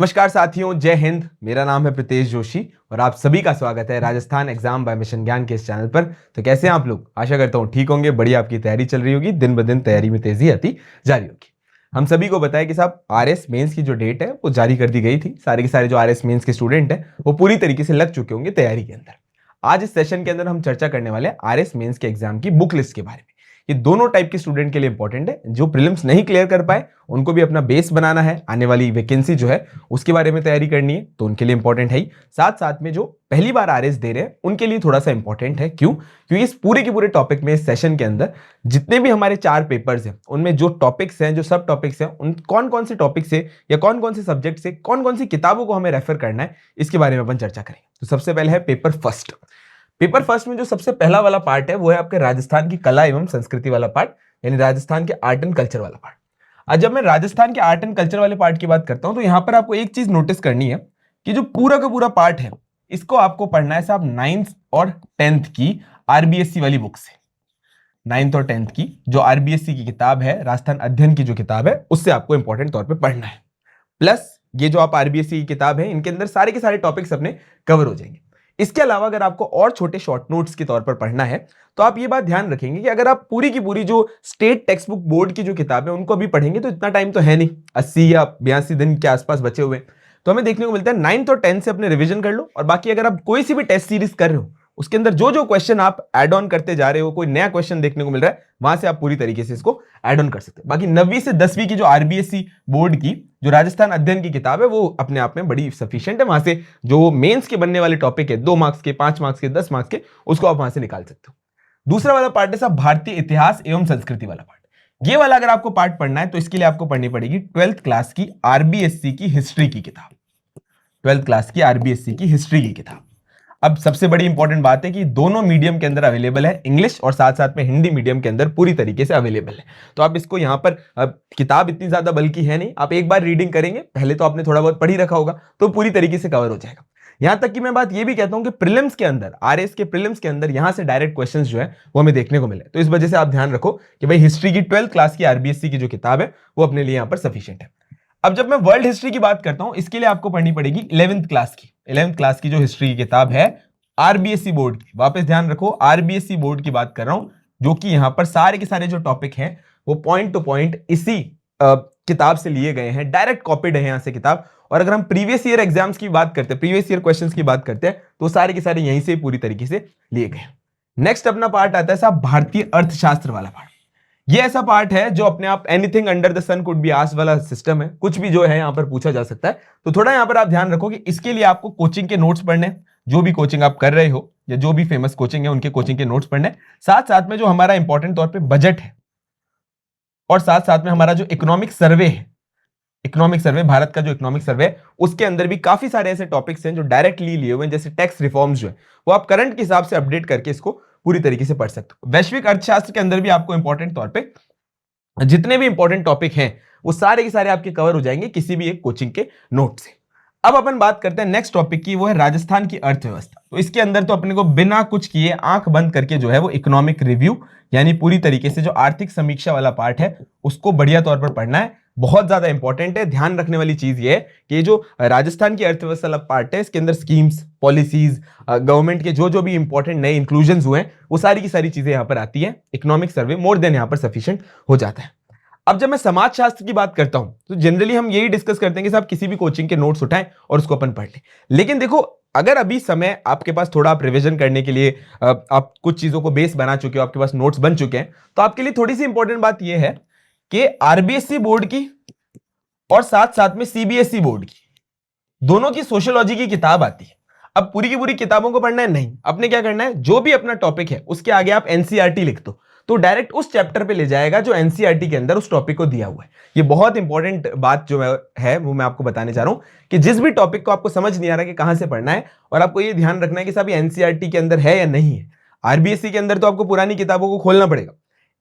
नमस्कार साथियों, जय हिंद। मेरा नाम है प्रीतेश जोशी और आप सभी का स्वागत है राजस्थान एग्जाम बाय मिशन ज्ञान के इस चैनल पर। तो कैसे हैं आप लोग? आशा करता हूं ठीक होंगे, बढ़िया आपकी तैयारी चल रही होगी, दिन ब दिन तैयारी में तेजी आती जा रही होगी। हम सभी को बताया कि साहब आरएस मेंस की जो डेट है वो जारी कर दी गई थी। सारे के सारे जो आरएस मेंस के स्टूडेंट हैं वो पूरी तरीके से लग चुके होंगे तैयारी के अंदर। आज इस सेशन के अंदर हम चर्चा करने वाले हैं आरएस मेंस के एग्जाम की बुक लिस्ट के बारे में। ये दोनों टाइप के स्टूडेंट के लिए इंपॉर्टेंट है। जो प्रीलिम्स नहीं क्लियर कर पाए उनको भी अपना बेस बनाना है, आने वाली वैकेंसी जो है उसके बारे में तैयारी करनी है, तो उनके लिए इंपॉर्टेंट है ही। साथ साथ में जो पहली बार आरएस दे रहे हैं उनके लिए थोड़ा सा इंपॉर्टेंट है। क्यों? क्योंकि इस पूरे के पूरे टॉपिक में, इस सेशन के अंदर जितने भी हमारे 4 पेपर्स हैं उनमें जो टॉपिक्स हैं, जो सब टॉपिक्स हैं, उन कौन कौन से टॉपिक से या कौन कौन से सब्जेक्ट से कौन कौन सी किताबों को हमें रेफर करना है, इसके बारे में अपन चर्चा करेंगे। तो सबसे पहले है पेपर फर्स्ट। पेपर फर्स्ट में जो सबसे पहला वाला पार्ट है वो है आपके राजस्थान की कला एवं संस्कृति वाला पार्ट, यानी राजस्थान के आर्ट एंड कल्चर वाला पार्ट। आज जब मैं राजस्थान के आर्ट एंड कल्चर वाले पार्ट की बात करता हूं तो यहां पर आपको एक चीज नोटिस करनी है कि जो पूरा का पूरा पार्ट है इसको आपको पढ़ना है साहब 9th और 10th की आरबीएससी वाली बुक से। 9th और 10th की जो आरबीएससी की किताब है, राजस्थान अध्ययन की जो किताब है, उससे आपको इंपॉर्टेंट तौर पर पढ़ना है। प्लस ये जो आप आरबीएससी की किताब है, इनके अंदर सारे के सारे टॉपिक्स अपने कवर हो जाएंगे। इसके अलावा अगर आपको और छोटे शॉर्ट नोट्स के तौर पर पढ़ना है तो आप ये बात ध्यान रखेंगे कि अगर आप पूरी की पूरी जो स्टेट टेक्स्ट बुक बोर्ड की जो किताब है उनको भी पढ़ेंगे तो इतना टाइम तो है नहीं, 80 या 82 दिन के आसपास बचे हुए। तो हमें देखने को मिलता है 9th और 10th से अपने रिवीजन कर लो, और बाकी अगर आप कोई सी भी टेस्ट सीरीज कर रहे हो उसके अंदर जो जो क्वेश्चन आप ऐड ऑन करते जा रहे हो, कोई नया क्वेश्चन देखने को मिल रहा है, वहां से आप पूरी तरीके से इसको ऐड ऑन कर सकते हो। बाकी 9वीं से 10वीं की जो आरबीएससी बोर्ड की जो राजस्थान अध्ययन की किताब है वो अपने आप में बड़ी सफिशिएंट है। वहां से जो मेंस के बनने वाले टॉपिक है 2 मार्क्स के, 5 मार्क्स के, 10 मार्क्स के, उसको आप वहां से निकाल सकते हो। दूसरा वाला पार्ट है साहब भारतीय इतिहास एवं संस्कृति वाला पार्ट। ये वाला अगर आपको पार्ट पढ़ना है तो इसके लिए आपको पढ़नी पड़ेगी 12th क्लास की आरबीएससी की हिस्ट्री की किताब। 12th क्लास की आरबीएससी की हिस्ट्री की किताब। अब सबसे बड़ी इंपॉर्टेंट बात है कि दोनों मीडियम के अंदर अवेलेबल है, इंग्लिश और साथ साथ में हिंदी मीडियम के अंदर पूरी तरीके से अवेलेबल है। तो आप इसको यहां पर, किताब इतनी ज्यादा बल्कि है नहीं, आप एक बार रीडिंग करेंगे, पहले तो आपने थोड़ा बहुत पढ़ ही रखा होगा, तो पूरी तरीके से कवर हो जाएगा। यहां तक कि मैं बात ये भी कहता हूं कि प्रीलिम्स के अंदर, आरएस के प्रीलिम्स के अंदर यहां से डायरेक्ट क्वेश्चंस जो है वो हमें देखने को मिले। तो इस वजह से आप ध्यान रखो कि भाई हिस्ट्री की 12th क्लास की आरबीएससी की जो किताब है वो अपने लिए यहां पर सफिशिएंट है। अब जब मैं वर्ल्ड हिस्ट्री की बात करता हूं, इसके लिए आपको पढ़नी पड़ेगी 11th क्लास की। 11th क्लास की जो हिस्ट्री की किताब है आरबीएससी बोर्ड की, वापस ध्यान रखो आरबीएससी बोर्ड की बात कर रहा हूं, जो कि यहां पर सारे के सारे जो टॉपिक हैं वो पॉइंट टू पॉइंट इसी किताब से लिए गए हैं, डायरेक्ट कॉपीड है यहां से किताब। और अगर हम प्रीवियस ईयर एग्जाम्स की बात करते हैं, प्रीवियस ईयर क्वेश्चंस की बात करते हैं, तो सारे के सारे यहीं से पूरी तरीके से लिए गए। नेक्स्ट अपना पार्ट आता है साहब भारतीय अर्थशास्त्र वाला पार्ट। ये ऐसा पार्ट है जो अपने आप anything under the sun could be asked वाला सिस्टम है, कुछ भी जो है यहां पर पूछा जा सकता है। तो थोड़ा यहां पर आप ध्यान रखो कि इसके लिए आपको कोचिंग के नोट्स पढ़ने, जो भी कोचिंग आप कर रहे हो या जो भी फेमस कोचिंग है उनके कोचिंग के नोट्स पढ़ने, साथ साथ में जो हमारा इंपॉर्टेंट तौर पे बजट है, और साथ साथ में हमारा जो इकोनॉमिक सर्वे है, इकोनॉमिक सर्वे, भारत का जो इकोनॉमिक सर्वे है, उसके अंदर भी काफी सारे ऐसे टॉपिक्स हैं जो डायरेक्टली लिए हुए हैं, जैसे टैक्स रिफॉर्म्स जो है वो आप करंट के हिसाब से अपडेट करके इसको पूरी तरीके से पढ़ सकते हो। वैश्विक अर्थशास्त्र के अंदर भी आपको इंपॉर्टेंट तौर पे जितने भी इंपॉर्टेंट टॉपिक हैं वो सारे के सारे आपके कवर हो जाएंगे किसी भी एक कोचिंग के नोट से। अब अपन बात करते हैं नेक्स्ट टॉपिक की, वो है राजस्थान की अर्थव्यवस्था। तो इसके अंदर तो अपने को बिना कुछ किए आंख बंद करके जो है वो इकोनॉमिक रिव्यू, यानी पूरी तरीके से जो आर्थिक समीक्षा वाला पार्ट है उसको बढ़िया तौर पर पढ़ना है। बहुत ज्यादा इंपॉर्टेंट है। ध्यान रखने वाली चीज ये है कि जो राजस्थान की अर्थव्यवस्था वाला पार्ट है इसके अंदर स्कीम्स, पॉलिसीज, गवर्नमेंट के जो जो भी इंपॉर्टेंट नए इंक्लूजन हुए हैं वो सारी की सारी चीजें यहां पर आती है। इकोनॉमिक सर्वे मोर देन यहां पर सफिशिएंट हो जाता है। अब जब मैं समाजशास्त्र की बात करता हूं तो जनरली हम यही डिस्कस करते हैं कि साहब किसी भी कोचिंग के नोट्स उठाएं और उसको अपन पढ़ लें। लेकिन देखो, अगर अभी समय आपके पास थोड़ा आप रिवीजन करने के लिए, आप कुछ चीजों को बेस बना चुके हो, आपके पास नोट्स बन चुके हैं, तो आपके लिए थोड़ी सी इंपॉर्टेंट बात यह है कि आरबीएससी बोर्ड की और साथ साथ में सीबीएसई बोर्ड की दोनों की सोशियोलॉजी की किताब आती है। अब पूरी की पूरी किताबों को पढ़ना है नहीं, आपने क्या करना है, जो भी अपना टॉपिक है उसके आगे आप एनसीईआरटी लिख दो, तो डायरेक्ट उस चैप्टर पे ले जाएगा जो एनसीईआरटी के अंदर उस टॉपिक को दिया हुआ है। ये बहुत इंपॉर्टेंट बात जो है वो मैं आपको बताने जा रहा हूं कि जिस भी टॉपिक को आपको समझ नहीं आ रहा कि कहां से पढ़ना है, और आपको ये ध्यान रखना है कि साहब एनसीईआरटी के अंदर है या नहीं है। आरबीएससी के अंदर तो आपको पुरानी किताबों को खोलना पड़ेगा।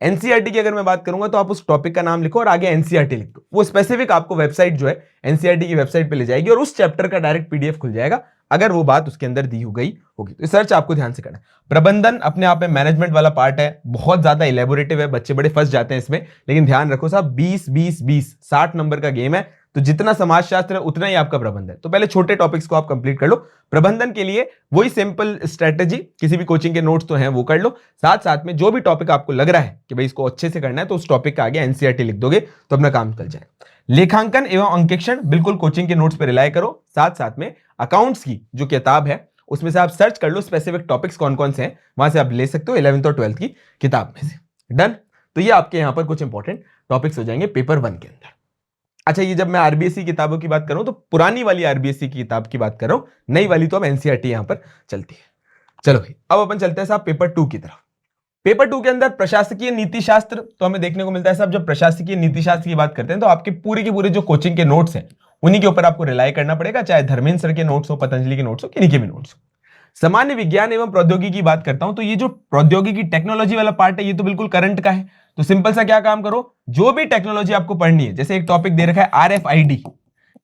एनसीईआरटी की अगर मैं बात करूंगा तो आप उस टॉपिक का नाम लिखो और आगे एनसीईआरटी लिख दो, वो स्पेसिफिक आपको वेबसाइट जो है एनसीईआरटी की वेबसाइट पे ले जाएगी और उस चैप्टर का डायरेक्ट पीडीएफ खुल जाएगा अगर वो बात उसके अंदर दी हो गई होगी। तो सर्च आपको ध्यान से करना है। प्रबंधन अपने आप में मैनेजमेंट वाला पार्ट है, बहुत ज्यादा इलेबोरेटिव है, बच्चे बड़े फंस जाते हैं इसमें, लेकिन ध्यान रखो साहब 20 20 20 60 नंबर का गेम है, तो जितना समाजशास्त्र है उतना ही आपका प्रबंधन है। तो पहले छोटे टॉपिक्स को आप कंप्लीट कर लो। प्रबंधन के लिए वही सिंपल स्ट्रेटेजी, किसी भी कोचिंग के नोट्स तो हैं वो कर लो, साथ साथ में जो भी टॉपिक आपको लग रहा है कि भाई इसको अच्छे से करना है तो उस टॉपिक का आगे एनसीईआरटी लिख दोगे तो अपना काम चल जाएगा। लेखांकन एवं अंकेक्षण बिल्कुल कोचिंग के नोट्स पर रिलाय करो। साथ साथ में अकाउंट्स की जो किताब है उसमें से आप सर्च कर लो स्पेसिफिक टॉपिक्स कौन कौन से हैं, वहां से आप ले सकते हो 11th और 12th की किताब में से। डन। तो ये आपके यहां पर कुछ इंपॉर्टेंट टॉपिक्स हो जाएंगे पेपर 1 के अंदर। अच्छा, ये जब मैं आरबीएससी किताबों की बात कर रहा हूं तो पुरानी वाली आरबीएससी की किताब की बात कर रहा हूं, नई वाली तो अब एनसीईआरटी यहां पर चलती है। चलो भाई, अब अपन चलते हैं साहब पेपर 2 की तरफ। पेपर 2 के अंदर प्रशासकीय नीति शास्त्र तो हमें देखने को मिलता है साहब। जब प्रशासकीय नीति शास्त्र की बात करते हैं तो आपके पूरे के पूरे जो कोचिंग के नोट्स हैं उन्हीं के ऊपर आपको रिलाय करना पड़ेगा, चाहे धर्मेंद्र सर के नोट्स हो, पतंजलि के नोट्स हो, किन्हीं के भी नोट्स हो। सामान्य विज्ञान एवं प्रौद्योगिकी की बात करता हूं तो ये जो प्रौद्योगिकी टेक्नोलॉजी वाला पार्ट है ये तो बिल्कुल करंट का है। तो सिंपल सा क्या काम करो, जो भी टेक्नोलॉजी आपको पढ़नी है, जैसे एक टॉपिक दे रखा है आरएफआईडी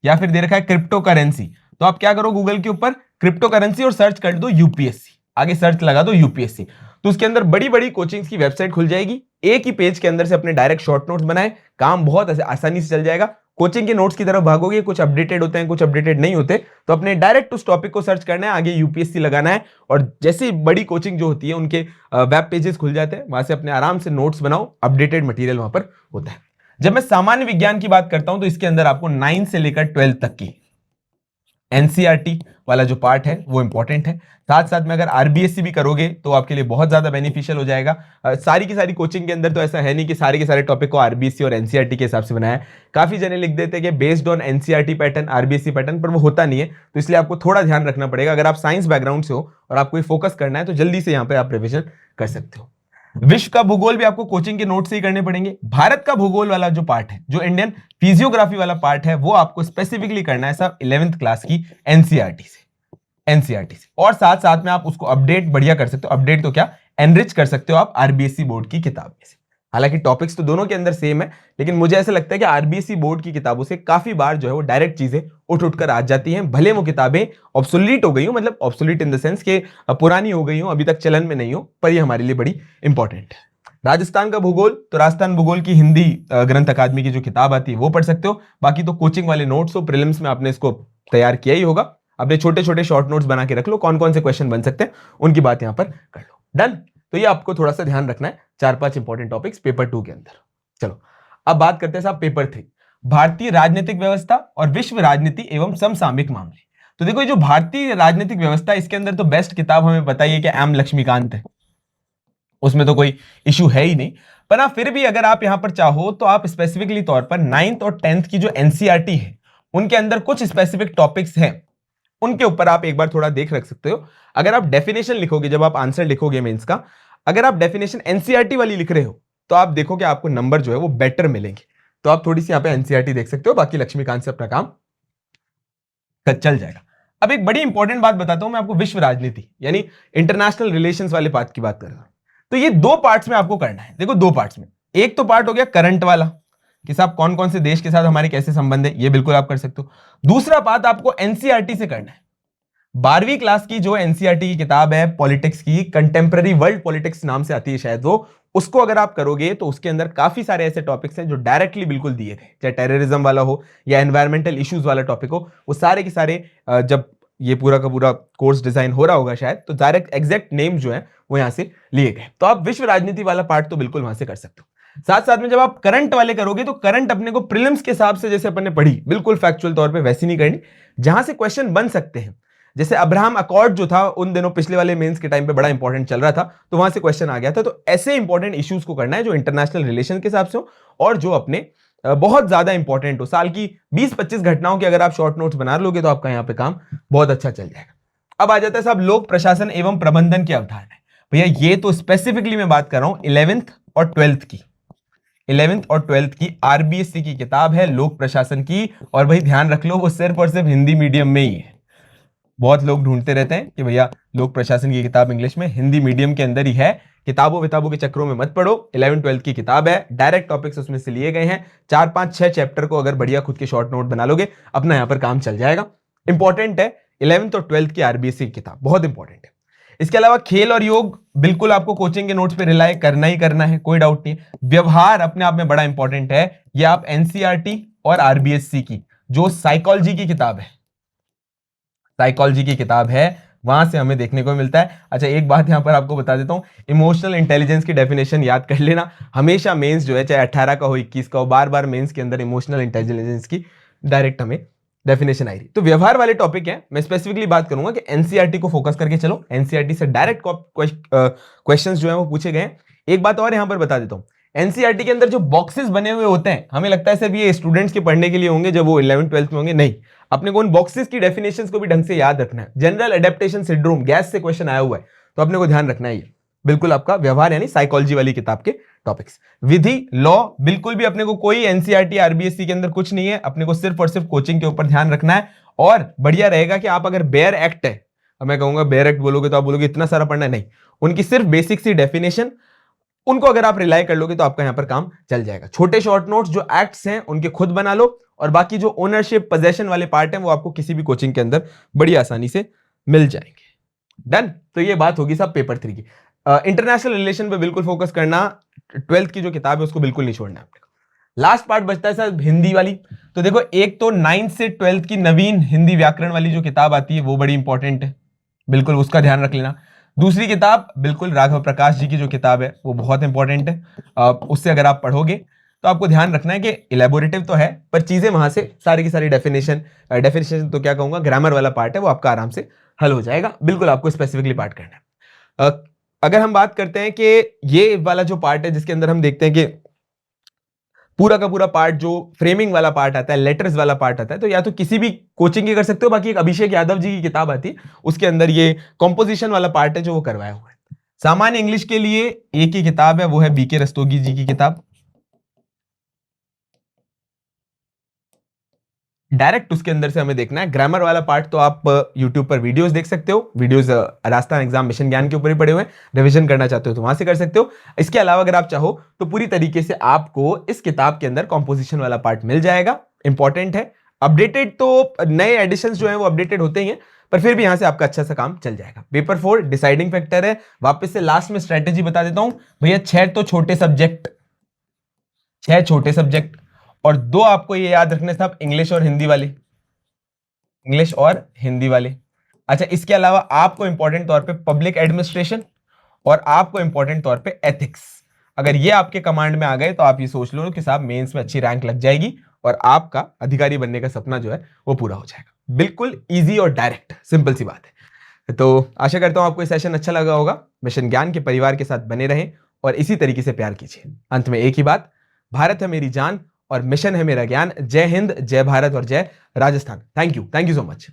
या फिर दे रखा है क्रिप्टो करेंसी, तो आप क्या करो, गूगल के ऊपर क्रिप्टो करेंसी और सर्च कर दो यूपीएससी, आगे सर्च लगा दो यूपीएससी, तो उसके अंदर बड़ी बड़ी कोचिंग्स की वेबसाइट खुल जाएगी। एक ही पेज के अंदर से अपने डायरेक्ट शॉर्ट नोट्स बनाए, काम बहुत आसानी से चल जाएगा। कोचिंग के नोट्स की तरफ भागोगे, कुछ अपडेटेड होते हैं कुछ अपडेटेड नहीं होते, तो अपने डायरेक्ट उस टॉपिक को सर्च करना है, आगे यूपीएससी लगाना है, और जैसे बड़ी कोचिंग जो होती है उनके वेब पेजेस खुल जाते हैं, वहां से अपने आराम से नोट्स बनाओ, अपडेटेड मटेरियल वहां पर होता है। जब मैं सामान्य विज्ञान की बात करता हूं तो इसके अंदर आपको 9 से लेकर 12 तक की एनसीईआरटी वाला जो पार्ट है वो इंपॉर्टेंट है। साथ साथ में अगर आरबीएससी भी करोगे तो आपके लिए बहुत ज्यादा बेनिफिशियल हो जाएगा। सारी की सारी कोचिंग के अंदर तो ऐसा है नहीं कि सारे के सारे टॉपिक को आरबीएससी और एनसीईआरटी के हिसाब से बनाया है। काफी जने लिख देते हैं कि based on NCERT pattern, RBSC pattern, पर वो होता नहीं है। तो इसलिए आपको थोड़ा ध्यान रखना पड़ेगा। अगर आप साइंस बैकग्राउंड से हो और आपको फोकस करना है तो जल्दी से यहाँ पे आप रिविजन कर सकते हो। विश्व का भूगोल भी आपको कोचिंग के नोट से ही करने पड़ेंगे। भारत का भूगोल वाला जो पार्ट है, जो इंडियन फिजियोग्राफी वाला पार्ट है, वो आपको स्पेसिफिकली करना है सब 11th क्लास की एनसीईआरटी से। और साथ साथ में आप उसको अपडेट बढ़िया कर सकते हो, अपडेट तो क्या, एनरिच कर सकते हो आप आरबीएससी बोर्ड की किताब में से। हालांकि टॉपिक्स तो दोनों के अंदर सेम है, लेकिन मुझे ऐसा लगता है कि आरबीएससी बोर्ड की किताबों से काफी बार जो है वो डायरेक्ट चीजें उठ कर आ जाती हैं, भले वो किताबें ऑब्सोलीट हो गई हो, मतलब ऑब्सोलीट इन द सेंस के पुरानी हो गई हो, अभी तक चलन में नहीं हो, पर ये हमारे लिए बड़ी इंपॉर्टेंट है। राजस्थान का भूगोल, तो राजस्थान भूगोल की हिंदी ग्रंथ अकादमी की जो किताब आती है वो पढ़ सकते हो। बाकी तो कोचिंग वाले नोट्स हो, प्रीलिम्स में आपने इसको तैयार किया ही होगा, अपने छोटे छोटे शॉर्ट नोट्स बना के रख लो, कौन कौन से क्वेश्चन बन सकते हैं उनकी बात यहां पर कर लो। डन। तो ये आपको थोड़ा सा ध्यान रखना है, 4-5 इंपॉर्टेंट टॉपिक्स पेपर 2 के अंदर। चलो अब बात करते हैं साहब पेपर 3, भारतीय राजनीतिक व्यवस्था और विश्व राजनीति एवं समसामयिक मामले। तो देखो, ये जो भारतीय राजनीतिक व्यवस्था, इसके अंदर तो बेस्ट किताब हमें बताइए कि एम लक्ष्मीकांत है, उसमें तो कोई इशू है ही नहीं। पर हाँ, फिर भी अगर आप यहां पर चाहो तो आप स्पेसिफिकली तौर पर 9th और 10th की जो एनसीईआरटी है उनके अंदर कुछ स्पेसिफिक टॉपिक्स हैं, उनके ऊपर आप एक बार थोड़ा देख रख सकते हो। अगर आप डेफिनेशन लिखोगे, जब आप आंसर लिखोगे मेंस का, अगर आप डेफिनेशन एनसीईआरटी वाली लिख रहे हो तो आप देखोगे आपको नंबर जो है वो बेटर मिलेंगे। तो आप थोड़ी सी यहां पे एनसीईआरटी देख सकते हो, बाकी लक्ष्मीकांत से अपना काम चल जाएगा। अब एक बड़ी इंपॉर्टेंट बात बताता हूं मैं आपको, विश्व राजनीति यानी इंटरनेशनल रिलेशंस वाले पार्ट की बात कर रहा हूं। तो ये 2 पार्ट्स में आपको करना है। देखो 2 पार्ट्स में, एक तो पार्ट हो गया करंट वाला कि साहब कौन कौन से देश के साथ हमारे कैसे संबंध है, ये बिल्कुल आप कर सकते हो। दूसरा पार्ट आपको एनसीईआरटी से करना है। 12वीं क्लास की जो एनसीईआरटी की किताब है पॉलिटिक्स की, कंटेम्प्रेरी वर्ल्ड पॉलिटिक्स नाम से आती है शायद वो, उसको अगर आप करोगे तो उसके अंदर काफी सारे ऐसे टॉपिक्स हैं जो डायरेक्टली बिल्कुल दिए थे, चाहे टेररिज्म वाला हो या एनवायरमेंटल इश्यूज वाला टॉपिक हो, वो सारे के सारे जब ये पूरा का पूरा कोर्स डिजाइन हो रहा होगा शायद, तो डायरेक्ट एग्जैक्ट नेम जो है वो यहां से लिए गए। तो आप विश्व राजनीति वाला पार्ट तो बिल्कुल वहां से कर सकते हो। साथ साथ में जब आप करंट वाले करोगे तो करंट अपने को प्रीलिम्स के हिसाब से जैसे अपन ने पढ़ी, बिल्कुल फैक्चुअल तौर पे वैसी नहीं करनी, जहां से क्वेश्चन बन सकते हैं। जैसे अब्राहम अकॉर्ड जो था उन दिनों पिछले वाले मेंस के टाइम पे बड़ा इंपॉर्टेंट चल रहा था, तो वहां से क्वेश्चन आ गया था। तो ऐसे इंपॉर्टेंट इश्यूज को करना है जो इंटरनेशनल रिलेशन के हिसाब से हो और जो अपने बहुत ज्यादा इंपॉर्टेंट हो। साल की 20-25 घटनाओं के अगर आप शॉर्ट नोट्स बना लोगे तो आपका यहाँ पे काम बहुत अच्छा चल जाएगा। अब आ जाता है साहब लोक प्रशासन एवं प्रबंधन की अवधारणा। भैया ये तो स्पेसिफिकली मैं बात कर रहा हूं 11th और 12th की, 11th और 12th की आरबीएससी की किताब है लोक प्रशासन की। और भाई ध्यान रख लो वो सिर्फ और सिर्फ हिंदी मीडियम में ही है। बहुत लोग ढूंढते रहते हैं कि भैया लोक प्रशासन की किताब इंग्लिश में, हिंदी मीडियम के अंदर ही है। किताबों विताबों के चक्रों में मत पढ़ो, 11th-12th की किताब है, डायरेक्ट टॉपिक्स उसमें से लिए गए हैं। 4-5-6 चैप्टर को अगर बढ़िया खुद के शॉर्ट नोट बना लोगे अपना यहां पर काम चल जाएगा। इंपॉर्टेंट है 11th और 12th की आरबीएससी की किताब, बहुत इंपॉर्टेंट है। इसके अलावा खेल और योग बिल्कुल आपको कोचिंग के नोट्स पे रिलाय करना ही करना है, कोई डाउट नहीं है। व्यवहार अपने आप में बड़ा इंपॉर्टेंट है, ये आप एनसीईआरटी और आरबीएससी की जो साइकोलॉजी की किताब है, साइकोलॉजी की किताब है, वहां से हमें देखने को मिलता है। अच्छा एक बात यहां पर आपको बता देता हूं, इमोशनल इंटेलिजेंस की डेफिनेशन याद कर लेना। हमेशा मेंस जो है, चाहे 18 का हो 21 का हो, बार बार मेंस के अंदर इमोशनल इंटेलिजेंस की डायरेक्ट हमें डेफिनेशन आई थी। तो व्यवहार वाले टॉपिक है, मैं स्पेसिफिकली बात करूंगा कि एनसीईआरटी को फोकस करके चलो। एनसीईआरटी से डायरेक्ट क्वेश्चंस जो है वो पूछे गए हैं। एक बात और यहां पर बता देता हूं, एनसीईआरटी के अंदर जो बॉक्सेस बने हुए होते हैं, हमें लगता है सिर्फ ये स्टूडेंट्स के पढ़ने के लिए होंगे जब वो 11th 12th में होंगे, नहीं, अपने को उन बॉक्सेस की डेफिनेशंस को भी ढंग से याद रखना है। जनरल एडेप्टेशन सिंड्रोम, गैस से क्वेश्चन आया हुआ है, तो अपने को ध्यान रखना है ये बिल्कुल आपका व्यवहार यानी साइकोलॉजी वाली किताब के टॉपिक्स। विधि लॉ बिल्कुल भी अपने को कोई एनसीईआरटी आरबीएससी के अंदर कुछ नहीं है, अपने को सिर्फ और सिर्फ कोचिंग के ऊपर ध्यान रखना है। और बढ़िया रहेगा कि आप अगर बेयर एक्ट है, मैं कहूंगा बेयर एक्ट बोलोगे तो आप बोलोगे इतना सारा पढ़ना है, नहीं, उनकी सिर्फ बेसिक सी डेफिनेशन, उनको अगर आप रिलाई कर लोगे तो आपका यहां पर काम चल जाएगा। छोटे शॉर्ट नोट्स जो एक्ट्स हैं उनके खुद बना लो, और बाकी जो ओनरशिप पोजेशन वाले पार्ट हैं वो आपको किसी भी कोचिंग के अंदर बड़ी आसानी से मिल जाएंगे। डन। तो ये बात होगी सब पेपर 3 की। इंटरनेशनल रिलेशन पे बिल्कुल फोकस करना, 12th की जो किताब है उसको बिल्कुल नहीं छोड़ना है आपने। लास्ट पार्ट बचता है सर हिंदी वाली। तो देखो एक तो 9th से 12th की नवीन हिंदी व्याकरण वाली जो किताब आती है वो बड़ी इंपॉर्टेंट है, बिल्कुल उसका ध्यान रख लेना। दूसरी किताब बिल्कुल राघव प्रकाश जी की जो किताब है वो बहुत इंपॉर्टेंट है, उससे अगर आप पढ़ोगे तो आपको ध्यान रखना है कि इलेबोरेटिव तो है पर चीजें वहां से सारी की सारी डेफिनेशन तो क्या कहूंगा, ग्रामर वाला पार्ट है वो आपका आराम से हल हो जाएगा। बिल्कुल आपको स्पेसिफिकली पार्ट करना है। अगर हम बात करते हैं कि ये वाला जो पार्ट है जिसके अंदर हम देखते हैं कि पूरा का पूरा पार्ट जो फ्रेमिंग वाला पार्ट आता है, लेटर्स वाला पार्ट आता है, तो या तो किसी भी कोचिंग की कर सकते हो, बाकी एक अभिषेक यादव जी की किताब आती है उसके अंदर ये कॉम्पोजिशन वाला पार्ट है जो वो करवाया हुआ है। सामान्य इंग्लिश के लिए एक ही किताब है, वो है बीके रस्तोगी जी की किताब। डायरेक्ट उसके अंदर से हमें देखना है। ग्रामर वाला पार्ट तो आप यूट्यूब पर वीडियोस देख सकते हो, वीडियोस राजस्थान एग्जाम मिशन ज्ञान के ऊपर ही पड़े हुए हैं, रिवीजन करना चाहते हो तो वहां से कर सकते हो। इसके अलावा अगर आप चाहो तो पूरी तरीके से आपको इस किताब के अंदर कॉम्पोजिशन वाला पार्ट मिल जाएगा, इंपॉर्टेंट है। अपडेटेड तो नए एडिशन जो है वो अपडेटेड होते ही हैं, पर फिर भी यहां से आपका अच्छा सा काम चल जाएगा। पेपर 4 डिसाइडिंग फैक्टर है। वापस से लास्ट में स्ट्रेटेजी बता देता हूं भैया, 6 तो छोटे सब्जेक्ट, 6 छोटे सब्जेक्ट और 2 आपको ये याद रखने साहब, इंग्लिश और हिंदी वाले, इंग्लिश और हिंदी वाले। अच्छा इसके अलावा आपको इंपॉर्टेंट तौर पे पब्लिक एडमिनिस्ट्रेशन और आपको इंपॉर्टेंट तौर पे एथिक्स, अगर ये आपके कमांड में आ गए तो आप ये सोच लो कि साहब मेंस में अच्छी रैंक लग जाएगी और आपका अधिकारी बनने का सपना जो है वो पूरा हो जाएगा। बिल्कुल इजी और डायरेक्ट, सिंपल सी बात है। तो आशा करता हूं आपको ये सेशन अच्छा लगा होगा। मिशन ज्ञान के परिवार के साथ बने रहें और इसी तरीके से प्यार कीजिए। अंत में एक ही बात, भारत है मेरी जान और मिशन है मेरा ज्ञान। जय हिंद, जय भारत और जय Rajasthan. Thank you so much.